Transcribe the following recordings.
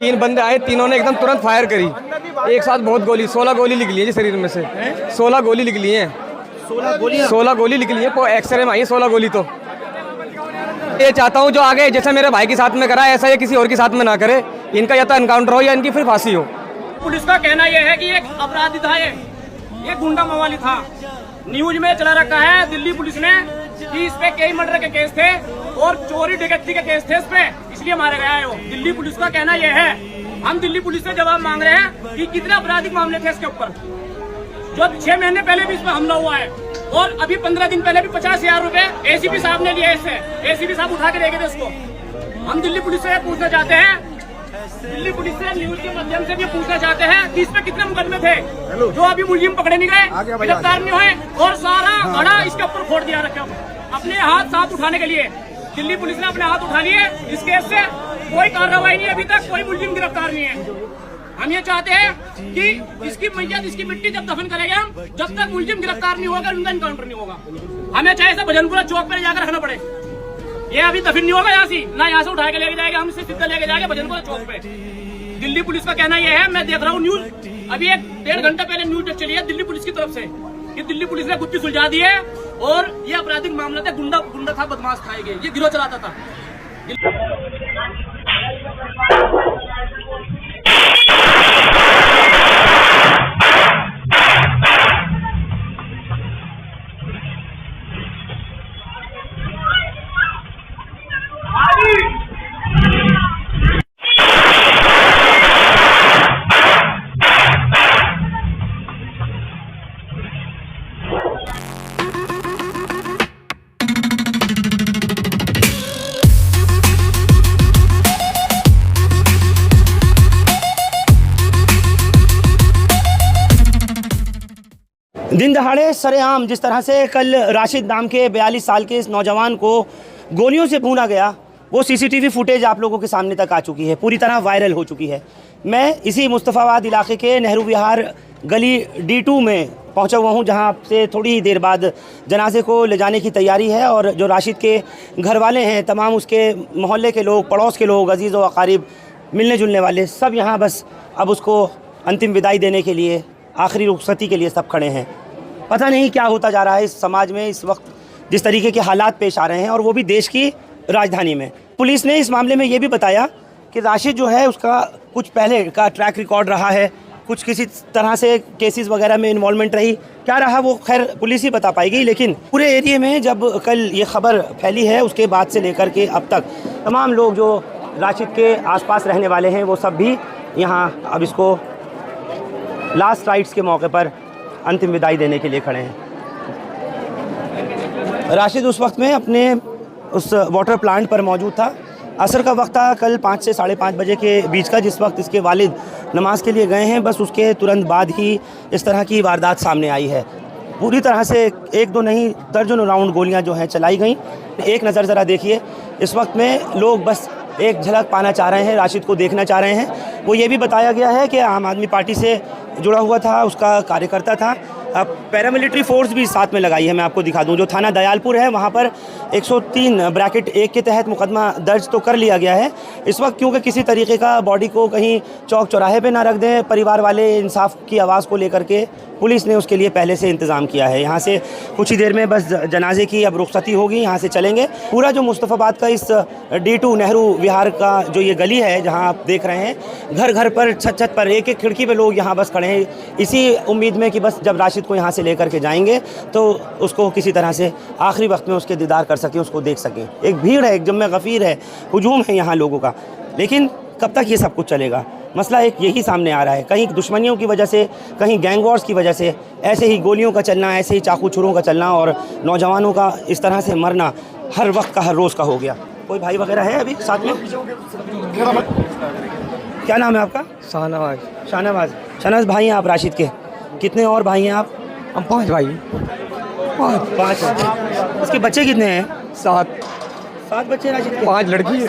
तीन बंदे आए, तीनों ने एकदम तुरंत फायर करी एक साथ, बहुत गोली, 16 गोली निकली है जी शरीर में से। 16 गोली निकली है, 16 गोली निकली है, एक्सरे में आई है 16 गोली। तो ये चाहता हूँ जो आगे जैसे मेरे भाई के साथ में करा ऐसा ये किसी और के साथ में ना करे, इनका या तो एनकाउंटर हो या इनकी फिर फांसी हो। पुलिस का कहना यह है कि एक अपराधी था, ये गुंडा मवाली था। न्यूज में चला रखा है दिल्ली पुलिस ने कि इस पे कई मर्डर के केस थे और चोरी डकैती के केस थे इस पे, इसलिए मारा गया है वो। दिल्ली पुलिस का कहना यह है। हम दिल्ली पुलिस से जवाब मांग रहे हैं कि कितने आपराधिक मामले थे इसके ऊपर, जो 6 महीने पहले भी इस पर हमला हुआ है और अभी 15 दिन पहले भी 50,000 रुपए एसीपी साहब ने लिए इससे। एसीपी साहब उठा के ले गए थे उसको। हम दिल्ली पुलिस से पूछना चाहते हैं, दिल्ली पुलिस से न्यूज के माध्यम से भी पूछना चाहते हैं कि इस पे कितने मुकदमे थे जो अभी मुलजिम पकड़े नहीं गए, गिरफ्तार नहीं हुए और सारा घड़ा इसके ऊपर फोड़ दिया रखा। अपने हाथ साथ उठाने के लिए दिल्ली पुलिस ने अपने हाथ उठा लिए इस केस से। कोई कार्रवाई नहीं, अभी तक कोई मुलजिम गिरफ्तार नहीं है। हम ये चाहते हैं कि इसकी मैयत, इसकी मिट्टी जब दफन करेंगे हम, जब तक मुलजिम गिरफ्तार नहीं होगा, उनका एनकाउंटर नहीं होगा। हमें चाहे ऐसा भजनपुरा चौक पर जाकर रखना पड़े, ये अभी दफन नहीं होगा यहाँ से, ना यहाँ से उठा के लेके जाएगा, हम इसे सीधा लेके जाएंगे भजनपुरा चौक पे। दिल्ली पुलिस का कहना यह है, मैं देख रहा हूँ न्यूज, अभी 1-1.5 घंटा पहले न्यूज चली है दिल्ली पुलिस की तरफ से कि दिल्ली पुलिस ने गुत्थी सुलझा दी है और ये आपराधिक मामला था, गुंडा था, बदमाश था, ये गिरोह चलाता था। दिन दहाड़े सरेआम जिस तरह से कल राशिद नाम के 42 साल के इस नौजवान को गोलियों से भूना गया, वो सीसीटीवी फुटेज आप लोगों के सामने तक आ चुकी है, पूरी तरह वायरल हो चुकी है। मैं इसी मुस्तफ़ाबाद इलाके के नेहरू विहार गली D2 में पहुंचा हुआ हूं, जहां से थोड़ी ही देर बाद जनाजे को ले जाने की तैयारी है और जो राशिद के घर वाले हैं, तमाम उसके मोहल्ले के लोग, पड़ोस के लोग, अजीज़ व अकारीब, मिलने जुलने वाले, सब यहाँ बस अब उसको अंतिम विदाई देने के लिए, आखिरी रुखसती के लिए सब खड़े हैं। पता नहीं क्या होता जा रहा है इस समाज में इस वक्त, जिस तरीके के हालात पेश आ रहे हैं, और वो भी देश की राजधानी में। पुलिस ने इस मामले में ये भी बताया कि राशिद जो है उसका कुछ पहले का ट्रैक रिकॉर्ड रहा है, कुछ किसी तरह से केसेस वगैरह में इन्वॉल्वमेंट रही, क्या रहा वो खैर पुलिस ही बता पाएगी। लेकिन पूरे एरिया में जब कल ये खबर फैली है, उसके बाद से लेकर के अब तक तमाम लोग जो राशिद के आसपास रहने वाले हैं वो सब भी यहाँ अब इसको लास्ट राइट्स के मौके पर अंतिम विदाई देने के लिए खड़े हैं। राशिद उस वक्त में अपने उस वाटर प्लांट पर मौजूद था। असर का वक्त था कल 5 से 5:30 बजे के बीच का, जिस वक्त इसके वालिद नमाज के लिए गए हैं। बस उसके तुरंत बाद ही इस तरह की वारदात सामने आई है। पूरी तरह से 1-2 नहीं, दर्जनों राउंड गोलियां जो हैं चलाई गई। एक नज़र ज़रा देखिए, इस वक्त में लोग बस एक झलक पाना चाह रहे हैं, राशिद को देखना चाह रहे हैं। वो ये भी बताया गया है कि आम आदमी पार्टी से जुड़ा हुआ था, उसका कार्यकर्ता था। अब पैरामिलिट्री फोर्स भी साथ में लगाई है। मैं आपको दिखा दूं, जो थाना दयालपुर है वहाँ पर 103(1) के तहत मुकदमा दर्ज तो कर लिया गया है इस वक्त, क्योंकि किसी तरीके का बॉडी को कहीं चौक चौराहे पे ना रख दें। परिवार वाले इंसाफ की आवाज़ को लेकर के पुलिस ने उसके लिए पहले से इंतज़ाम किया है। यहाँ से कुछ ही देर में बस जनाजे की अब रुखसती होगी, यहाँ से चलेंगे। पूरा जो मुस्तफ़ाबाद का इस D2 नेहरू विहार का जो ये गली है, जहाँ आप देख रहे हैं, घर घर पर, छत छत पर, एक एक खिड़की पे लोग यहाँ बस खड़े हैं, इसी उम्मीद में कि बस जब राशिद को यहाँ से लेकर के जाएंगे तो उसको किसी तरह से आखिरी वक्त में उसके दीदार कर सकें, उसको देख सकें। एक भीड़ है, एक जम्मे गफ़ीर है, हुजूम है यहाँ लोगों का। लेकिन कब तक ये सब कुछ चलेगा? मसला एक यही सामने आ रहा है, कहीं दुश्मनियों की वजह से, कहीं गैंग वॉर्स की वजह से, ऐसे ही गोलियों का चलना, ऐसे ही चाकू छुरों का चलना और नौजवानों का इस तरह से मरना हर वक्त का, हर रोज़ का हो गया। कोई भाई वगैरह है अभी साथ में? क्या नाम है आपका? शाहनवाज। शाहनवाज। शाहनवाज भाई हैं आप राशिद के? कितने और भाई हैं आप? हम 5 भाई। 5 हैं। उसके बच्चे कितने हैं? 7 बच्चे राशिद के? 5 लड़की है।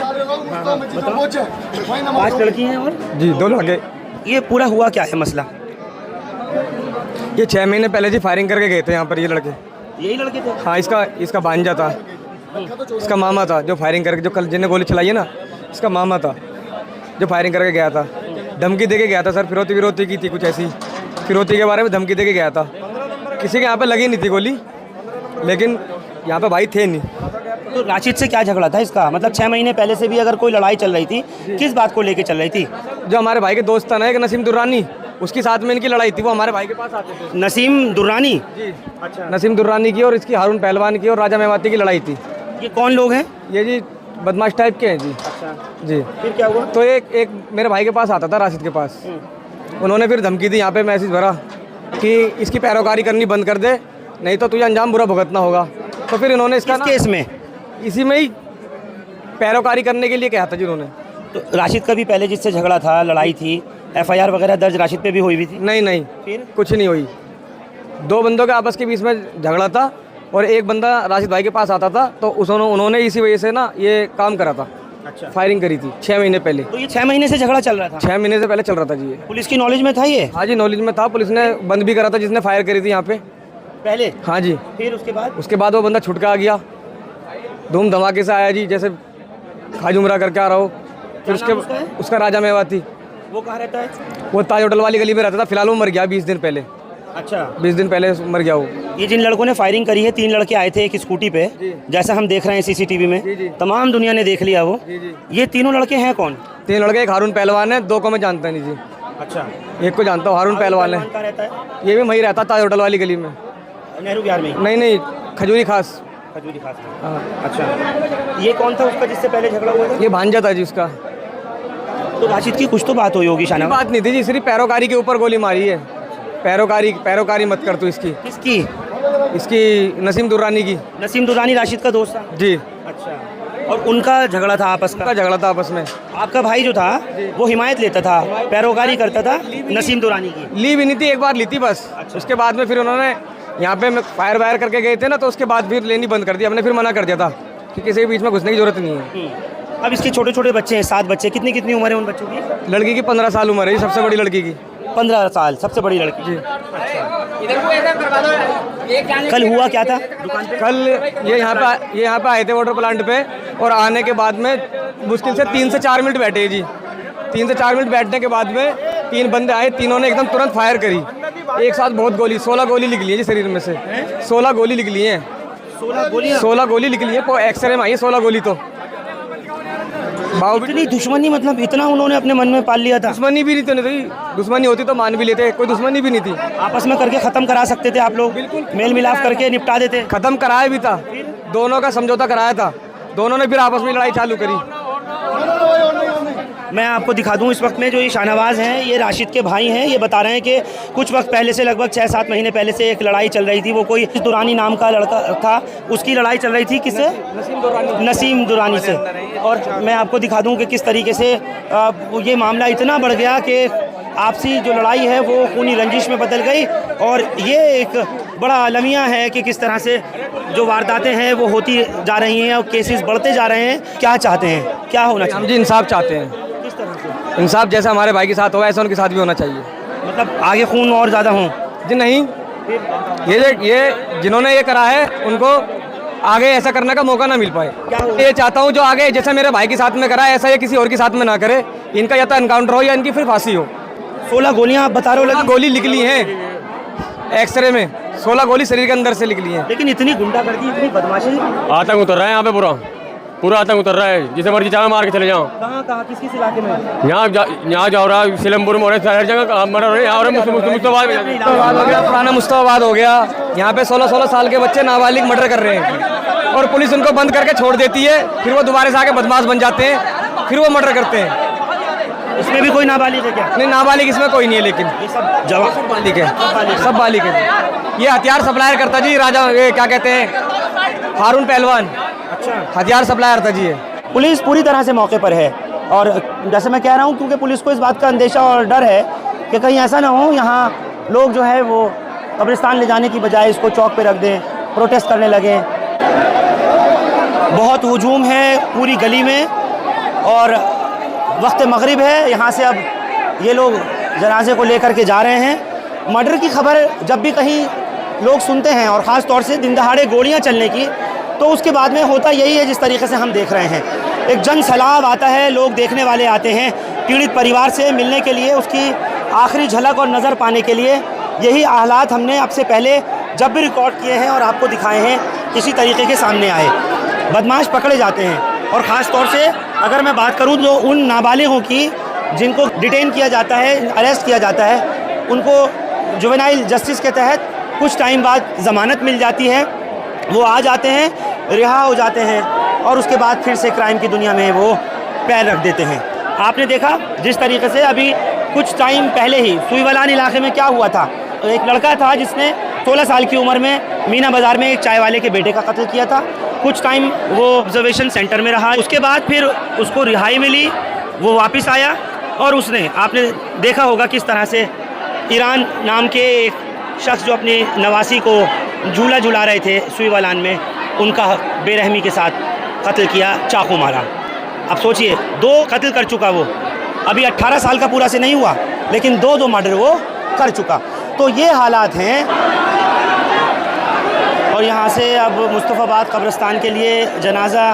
बताओ। 5 लड़की हैं और जी 2 लड़के। ये पूरा हुआ क्या है मसला? ये 6 महीने पहले जी फायरिंग करके गए थे यहाँ पर ये लड़के। यही लड़के थे? हाँ, इसका भांजा था, इसका मामा था जो फायरिंग करके, जो कल जिन्हें गोली चलाई है ना, इसका मामा था। जो फायरिंग करके गया था। धमकी दे के गया था सर, फिरौती की थी कुछ ऐसी, फिरौती के बारे में धमकी दे के गया था। किसी के यहाँ पे लगी नहीं थी गोली, लेकिन यहाँ पे भाई थे नहीं। तो राशिद से क्या झगड़ा था इसका? मतलब 6 महीने पहले से भी अगर कोई लड़ाई चल रही थी, किस बात को लेके चल रही थी? जो हमारे भाई के दोस्त था ना एक नसीम दुर्रानी, उसके साथ में इनकी लड़ाई थी। वो हमारे भाई के पास आते थे। नसीम दुर्रानी? जी अच्छा। नसीम दुर्रानी की और इसकी हारून पहलवान की और राजा मेवाती की लड़ाई थी। ये कौन लोग हैं? ये जी बदमाश टाइप के हैं जी। अच्छा जी। फिर क्या हुआ? तो एक मेरे भाई के पास आता था, राशिद के पास। उन्होंने फिर धमकी दी, यहाँ पे मैसेज भरा कि इसकी पैरोकारी करनी बंद कर दे, नहीं तो तुझे अंजाम बुरा भुगतना होगा। तो फिर इन्होंने इसका किस केस में? इसी में ही पैरोकारी करने के लिए कहा था जी उन्होंने। तो राशिद का भी पहले जिससे झगड़ा था, लड़ाई थी, FIR वगैरह दर्ज राशिद पे भी हुई थी? नहीं फिर कुछ नहीं हुई। 2 बंदों के आपस के बीच में झगड़ा था और एक बंदा राशिद भाई के पास आता था, तो उन्होंने इसी वजह से ना ये काम करा था। अच्छा। फायरिंग करी थी 6 महीने पहले। तो ये 6 महीने से झगड़ा चल रहा था? 6 महीने से पहले चल रहा था जी ये। पुलिस की नॉलेज में था ये? हाँ जी, नॉलेज में था। पुलिस ने बंद भी करा था जिसने फायर करी थी यहाँ पे पहले? हाँ जी। फिर उसके बाद वो बंदा छुटका आ गया, धूम धमाके से आया जी, जैसे खाजुमरा करके आ रहा हो। फिर उसका राजा मेवाती। वो कहाँ रहता है? वो ताज होटल वाली गली में रहता था। फिलहाल वो मर गया 20 दिन पहले। अच्छा। 20 दिन पहले मर गया वो। ये जिन लड़कों ने फायरिंग करी है, 3 लड़के आए थे एक स्कूटी पे, जैसा हम देख रहे हैं CCTV में। जी। तमाम दुनिया ने देख लिया वो। ये तीनों लड़के हैं कौन? 3 लड़के, एक हारून पहलवान है, 2 को मैं जानता नहीं जी। अच्छा। एक को जानता हूँ, हारून पहलवान है। कहाँ रहता है? ये भी वहीं रहता, ताज होटल वाली गली में। नेहरू विहार में? नहीं, खजूरी खास। खजूरी खास में। हाँ। अच्छा। ये कौन था उसका जिससे पहले झगड़ा हुआ था? ये भांजा था जी उसका। तो राशिद की कुछ तो बात हुई होगी शाना? बात नहीं थी जी, सिर्फ पैरोकारी के ऊपर गोली मारी है। पैरोकारी मत कर तू इसकी। किसकी? इसकी नसीम दुर्रानी की। नसीम दुर्रानी राशिद का दोस्त था? जी। अच्छा। और उनका झगड़ा था आपस का? झगड़ा था आपस में। आपका भाई जो था वो हिमायत लेता था, पैरोकारी करता था नसीम दुर्रानी की? ली भी नहीं थी, एक बार ली थी बस। अच्छा। उसके बाद में फिर उन्होंने यहाँ पे फायर वायर करके गए थे ना, तो उसके बाद फिर लेनी बंद कर दी। हमने फिर मना कर दिया था कि किसी के बीच में घुसने की जरूरत नहीं है। अब इसके छोटे छोटे बच्चे हैं, 7 बच्चे। कितनी उम्र है उन बच्चों की? लड़की की 15 साल उम्र है, सबसे बड़ी लड़की की। 15 साल, सबसे बड़ी लड़की। जी। कल हुआ क्या था दुकान पे? कल ये यहाँ पे आए थे वाटर प्लांट पे, और आने के बाद में मुश्किल से 3 से 4 मिनट बैठे जी। 3 से 4 मिनट बैठने के बाद में 3 बंदे आए, तीनों ने एकदम तुरंत फायर करी एक साथ। बहुत गोली, 16 गोली निकली है जी शरीर में से। 16 गोली निकली है। 16 गोली निकली है, एक्सरे में आई है 16 गोली। तो इतनी दुश्मनी, मतलब इतना उन्होंने अपने मन में पाल लिया था? दुश्मनी भी नहीं थी, दुश्मनी होती तो मान भी लेते, कोई दुश्मनी भी नहीं थी। आपस में करके खत्म करा सकते थे आप लोग, बिल्कुल मेल मिलाप करके निपटा देते। खत्म कराया भी था, दोनों का समझौता कराया था, दोनों ने फिर आपस में लड़ाई चालू करी। मैं आपको दिखा दूं इस वक्त में जो ये शाहनवाज हैं, ये राशिद के भाई हैं। ये बता रहे हैं कि कुछ वक्त पहले से, लगभग 6-7 महीने पहले से एक लड़ाई चल रही थी। वो कोई दुरानी नाम का लड़का था, उसकी लड़ाई चल रही थी। किससे? नसीम दुरानी से। और मैं आपको दिखा दूं कि किस तरीके से ये मामला इतना बढ़ गया कि आपसी जो लड़ाई है वो खूनी रंजिश में बदल गई। और ये एक बड़ा अलमिया है कि किस तरह से जो वारदातें हैं वो होती जा रही हैं और केसेस बढ़ते जा रहे हैं। क्या चाहते हैं, क्या होना चाहिए? हम जी इंसाफ चाहते हैं। किस तरह से? इंसाफ जैसा हमारे भाई के साथ हुआ ऐसा उनके साथ भी होना चाहिए। मतलब आगे खून और ज़्यादा हों? जी नहीं, ये जिन्होंने ये करा है उनको आगे ऐसा करने का मौका ना मिल पाए। ये चाहता हूँ जो आगे जैसे मेरे भाई के साथ में करा है ऐसा ये किसी और के साथ में ना करे। इनका या तो एनकाउंटर हो या इनकी फिर फांसी हो। 16 गोलियां आप बता रहे हो लगी? गोली निकली हैं एक्सरे में, 16 गोली शरीर के अंदर से निकली हैं। लेकिन इतनी गुंडागर्दी, इतनी बदमाशी। आतंक उतर रहा है यहाँ पे, पूरा आतंक उतर रहा है। जिसे मर्जी चाहे मार के चले जाओ। कहाँ किस इलाके में? यहाँ जा रहा है, सिलमपुर में, हर जगह मर रहे हैं। पुराना मुस्तफाबाद हो गया। यहाँ पे 16-16 साल के बच्चे नाबालिग मर्डर कर रहे हैं और पुलिस उनको बंद करके छोड़ देती है। फिर वो दोबारा से आके बदमाश बन जाते हैं, फिर वो मर्डर करते हैं। इसमें भी कोई नाबालिग है क्या? नहीं, नाबालिग इसमें कोई नहीं है, लेकिन ये सब जवाब बालिग है, सब बालिग है। ये हथियार सप्लायर करता जी राजा, ये क्या कहते हैं, हारून पहलवान। अच्छा, हथियार सप्लायर था जी ये। पुलिस पूरी तरह से मौके पर है। और जैसे मैं कह रहा हूँ, क्योंकि पुलिस को इस बात का अंदेशा और डर है कि कहीं ऐसा ना हो यहाँ लोग जो है वो कब्रिस्तान ले जाने की बजाय इसको चौक पे रख दें, प्रोटेस्ट करने लगें। बहुत हुजूम है पूरी गली में और वक्त मगरिब है। यहाँ से अब ये लोग जनाजे को लेकर के जा रहे हैं। मर्डर की खबर जब भी कहीं लोग सुनते हैं और ख़ास तौर से दिन दहाड़े गोलियाँ चलने की, तो उसके बाद में होता यही है जिस तरीके से हम देख रहे हैं। एक जन सैलाब आता है, लोग देखने वाले आते हैं। पीड़ित परिवार से मिलने के लिए, उसकी आखिरी झलक और नज़र पाने के लिए। यही हालात हमने अब से पहले जब भी रिकॉर्ड किए हैं और आपको दिखाए हैं, इसी तरीके के सामने आए। बदमाश पकड़े जाते हैं, और ख़ास तौर से अगर मैं बात करूं तो उन नाबालिगों की जिनको डिटेन किया जाता है, अरेस्ट किया जाता है, उनको जुवेनाइल जस्टिस के तहत कुछ टाइम बाद ज़मानत मिल जाती है, वो आ जाते हैं, रिहा हो जाते हैं, और उसके बाद फिर से क्राइम की दुनिया में वो पैर रख देते हैं। आपने देखा जिस तरीके से अभी कुछ टाइम पहले ही सुईवालान इलाके में क्या हुआ था। एक लड़का था जिसने 16 साल की उम्र में मीना बाज़ार में एक चाय वाले के बेटे का कत्ल किया था। कुछ टाइम वो ऑब्जर्वेशन सेंटर में रहा, उसके बाद फिर उसको रिहाई मिली, वो वापस आया, और उसने, आपने देखा होगा किस तरह से ईरान नाम के एक शख्स जो अपनी नवासी को झूला झुला रहे थे सुईवालान में, उनका बेरहमी के साथ कत्ल किया, चाकू मारा। अब सोचिए, 2 कत्ल कर चुका वो, अभी 18 साल का पूरा से नहीं हुआ, लेकिन 2 मर्डर वो कर चुका। तो ये हालात हैं। और यहाँ से अब मुस्तफ़ाबाद कब्रिस्तान के लिए जनाज़ा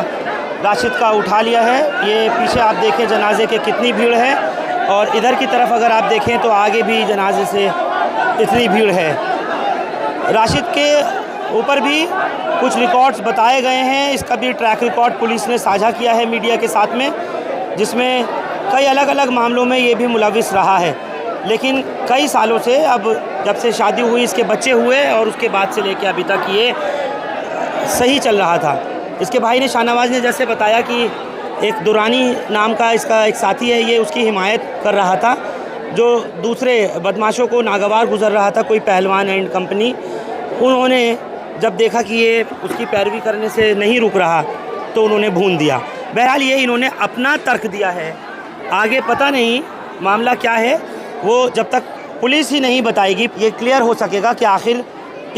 राशिद का उठा लिया है। ये पीछे आप देखें जनाजे के कितनी भीड़ है, और इधर की तरफ अगर आप देखें तो आगे भी जनाजे से इतनी भीड़ है। राशिद के ऊपर भी कुछ रिकॉर्ड्स बताए गए हैं, इसका भी ट्रैक रिकॉर्ड पुलिस ने साझा किया है मीडिया के साथ में, जिसमें कई अलग अलग मामलों में ये भी मुलविस रहा है। लेकिन कई सालों से, अब जब से शादी हुई, इसके बच्चे हुए, और उसके बाद से लेके अभी तक ये सही चल रहा था। इसके भाई ने, शाहनवाज ने जैसे बताया कि एक दुरानी नाम का इसका एक साथी है, ये उसकी हिमायत कर रहा था, जो दूसरे बदमाशों को नागवार गुजर रहा था, कोई पहलवान एंड कंपनी। उन्होंने जब देखा कि ये उसकी पैरवी करने से नहीं रुक रहा, तो उन्होंने भून दिया। बहरहाल ये इन्होंने अपना तर्क दिया है, आगे पता नहीं मामला क्या है, वो जब तक पुलिस ही नहीं बताएगी ये क्लियर हो सकेगा कि आखिर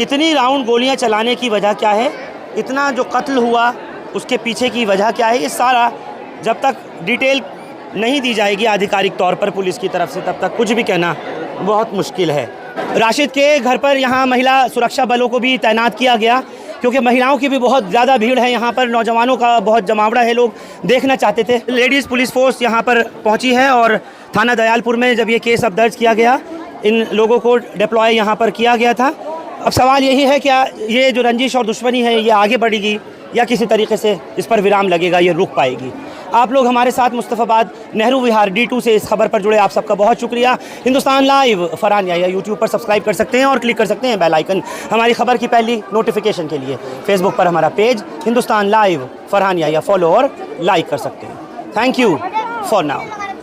इतनी राउंड गोलियां चलाने की वजह क्या है, इतना जो कत्ल हुआ उसके पीछे की वजह क्या है। ये सारा जब तक डिटेल नहीं दी जाएगी आधिकारिक तौर पर पुलिस की तरफ से, तब तक कुछ भी कहना बहुत मुश्किल है। राशिद के घर पर यहाँ महिला सुरक्षा बलों को भी तैनात किया गया, क्योंकि महिलाओं की भी बहुत ज़्यादा भीड़ है यहाँ पर, नौजवानों का बहुत जमावड़ा है, लोग देखना चाहते थे। लेडीज़ पुलिस फोर्स यहाँ पर पहुँची है, और थाना दयालपुर में जब ये केस अब दर्ज किया गया, इन लोगों को डिप्लॉय यहाँ पर किया गया था। अब सवाल यही है, क्या ये जो रंजिश और दुश्मनी है ये आगे बढ़ेगी, या किसी तरीके से इस पर विराम लगेगा, ये रुक पाएगी। आप लोग हमारे साथ मुस्तफ़ाबाद नेहरू विहार D2 से इस खबर पर जुड़े, आप सबका बहुत शुक्रिया। हिंदुस्तान लाइव फरहान याया यूट्यूब पर सब्सक्राइब कर सकते हैं, और क्लिक कर सकते हैं बेल आइकन हमारी खबर की पहली नोटिफिकेशन के लिए। फेसबुक पर हमारा पेज हिंदुस्तान लाइव फरहान याया फॉलो और लाइक कर सकते हैं। Thank you for now.